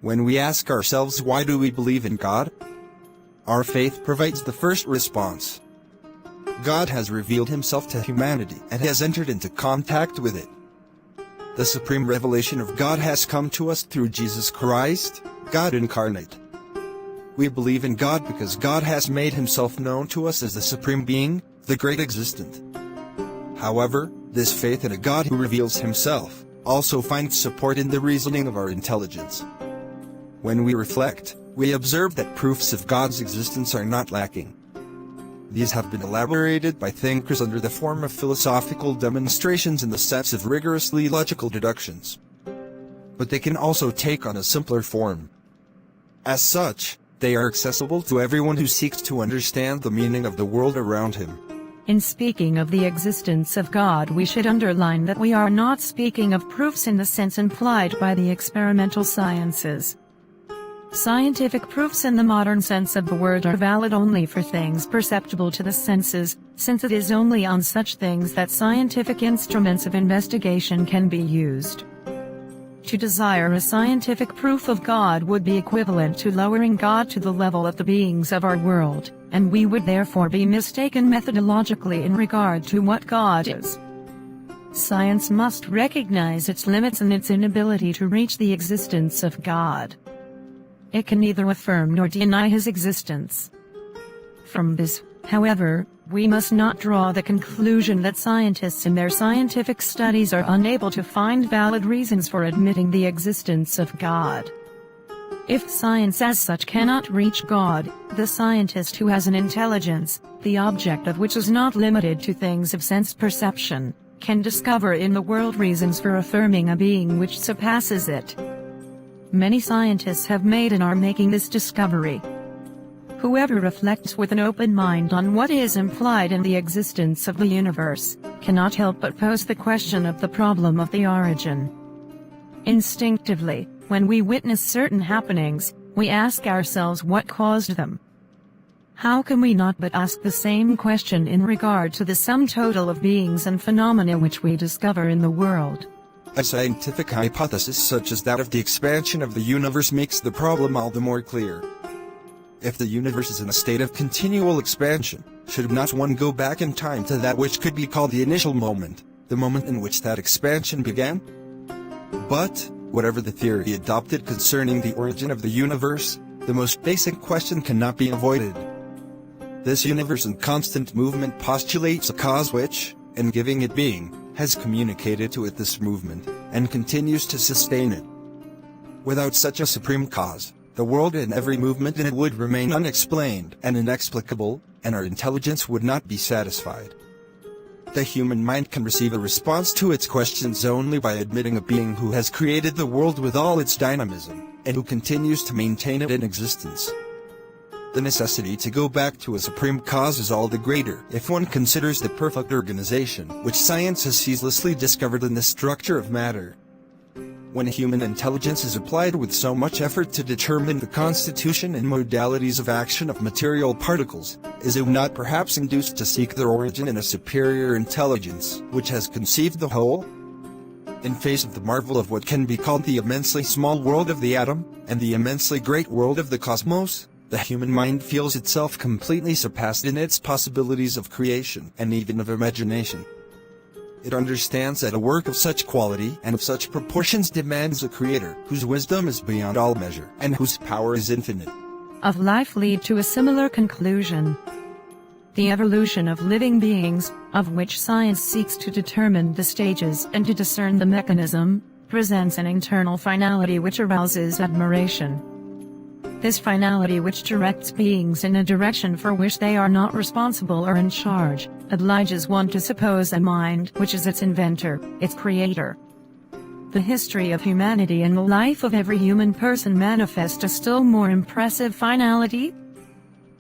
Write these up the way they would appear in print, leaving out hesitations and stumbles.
When we ask ourselves why do we believe in God, our faith provides the first response. God has revealed himself to humanity and has entered into contact with it. The supreme revelation of God has come to us through Jesus Christ, God incarnate. We believe in God because God has made himself known to us as the supreme being, the great existent. However, this faith in a God who reveals himself also finds support in the reasoning of our intelligence. When we reflect, we observe that proofs of God's existence are not lacking. These have been elaborated by thinkers under the form of philosophical demonstrations in the sense of rigorously logical deductions. But they can also take on a simpler form. As such, they are accessible to everyone who seeks to understand the meaning of the world around him. In speaking of the existence of God, we should underline that we are not speaking of proofs in the sense implied by the experimental sciences. Scientific proofs in the modern sense of the word are valid only for things perceptible to the senses, since it is only on such things that scientific instruments of investigation can be used. To desire a scientific proof of God would be equivalent to lowering God to the level of the beings of our world, and we would therefore be mistaken methodologically in regard to what God is. Science must recognize its limits and its inability to reach the existence of God. It can neither affirm nor deny his existence. From this, however, we must not draw the conclusion that scientists in their scientific studies are unable to find valid reasons for admitting the existence of God. If science as such cannot reach God, the scientist who has an intelligence, the object of which is not limited to things of sense perception, can discover in the world reasons for affirming a being which surpasses it. Many scientists have made and are making this discovery. Whoever reflects with an open mind on what is implied in the existence of the universe, cannot help but pose the question of the problem of the origin. Instinctively, when we witness certain happenings, we ask ourselves what caused them. How can we not but ask the same question in regard to the sum total of beings and phenomena which we discover in the world? A scientific hypothesis such as that of the expansion of the universe makes the problem all the more clear. If the universe is in a state of continual expansion, should not one go back in time to that which could be called the initial moment, the moment in which that expansion began? But, whatever the theory adopted concerning the origin of the universe, the most basic question cannot be avoided. This universe in constant movement postulates a cause which, in giving it being, has communicated to it this movement, and continues to sustain it. Without such a supreme cause, the world and every movement in it would remain unexplained and inexplicable, and our intelligence would not be satisfied. The human mind can receive a response to its questions only by admitting a being who has created the world with all its dynamism, and who continues to maintain it in existence. The necessity to go back to a supreme cause is all the greater if one considers the perfect organization which science has ceaselessly discovered in the structure of matter. When human intelligence is applied with so much effort to determine the constitution and modalities of action of material particles, is it not perhaps induced to seek their origin in a superior intelligence which has conceived the whole? In face of the marvel of what can be called the immensely small world of the atom, and the immensely great world of the cosmos, the human mind feels itself completely surpassed in its possibilities of creation and even of imagination. It understands that a work of such quality and of such proportions demands a creator whose wisdom is beyond all measure and whose power is infinite. Of life lead to a similar conclusion. The evolution of living beings, of which science seeks to determine the stages and to discern the mechanism, presents an internal finality which arouses admiration. This finality which directs beings in a direction for which they are not responsible or in charge, obliges one to suppose a mind which is its inventor, its creator. The history of humanity and the life of every human person manifest a still more impressive finality.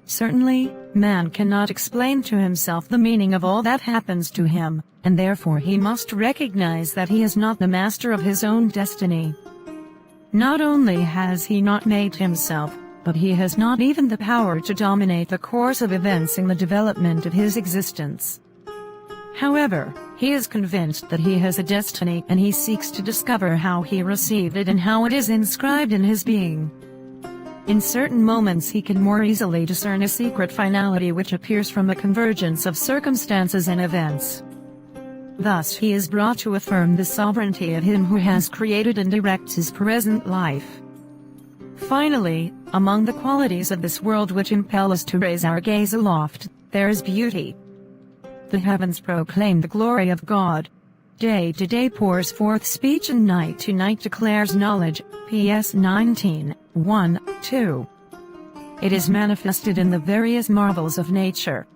Certainly, man cannot explain to himself the meaning of all that happens to him, and therefore he must recognize that he is not the master of his own destiny. Not only has he not made himself, but he has not even the power to dominate the course of events in the development of his existence. However, he is convinced that he has a destiny and he seeks to discover how he received it and how it is inscribed in his being. In certain moments he can more easily discern a secret finality which appears from the convergence of circumstances and events. Thus he is brought to affirm the sovereignty of him who has created and directs his present life. Finally, among the qualities of this world which impel us to raise our gaze aloft, there is beauty. The heavens proclaim the glory of God. Day to day pours forth speech and night to night declares knowledge. PS 19, 1, 2. It is manifested in the various marvels of nature.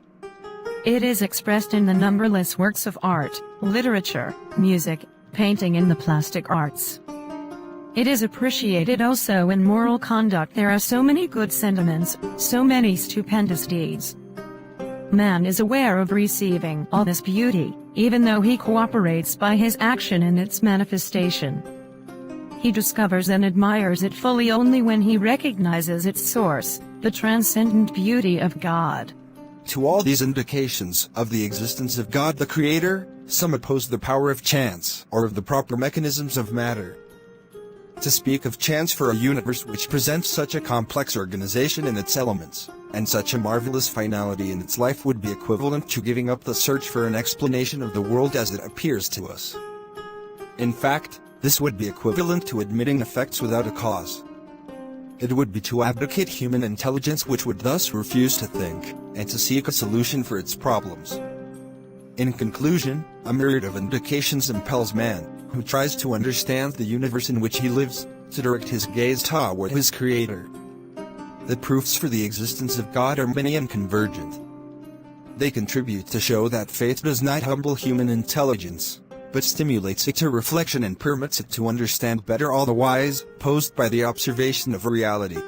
It is expressed in the numberless works of art, literature, music, painting and the plastic arts. It is appreciated also in moral conduct. There are so many good sentiments, so many stupendous deeds. Man is aware of receiving all this beauty, even though he cooperates by his action in its manifestation. He discovers and admires it fully only when he recognizes its source, the transcendent beauty of God. To all these indications of the existence of God the Creator, some oppose the power of chance or of the proper mechanisms of matter. To speak of chance for a universe which presents such a complex organization in its elements, and such a marvelous finality in its life would be equivalent to giving up the search for an explanation of the world as it appears to us. In fact, this would be equivalent to admitting effects without a cause. It would be to abdicate human intelligence, which would thus refuse to think, and to seek a solution for its problems. In conclusion, a myriad of indications impels man, who tries to understand the universe in which he lives, to direct his gaze toward his Creator. The proofs for the existence of God are many and convergent. They contribute to show that faith does not humble human intelligence, but stimulates it to reflection and permits it to understand better all the whys posed by the observation of reality.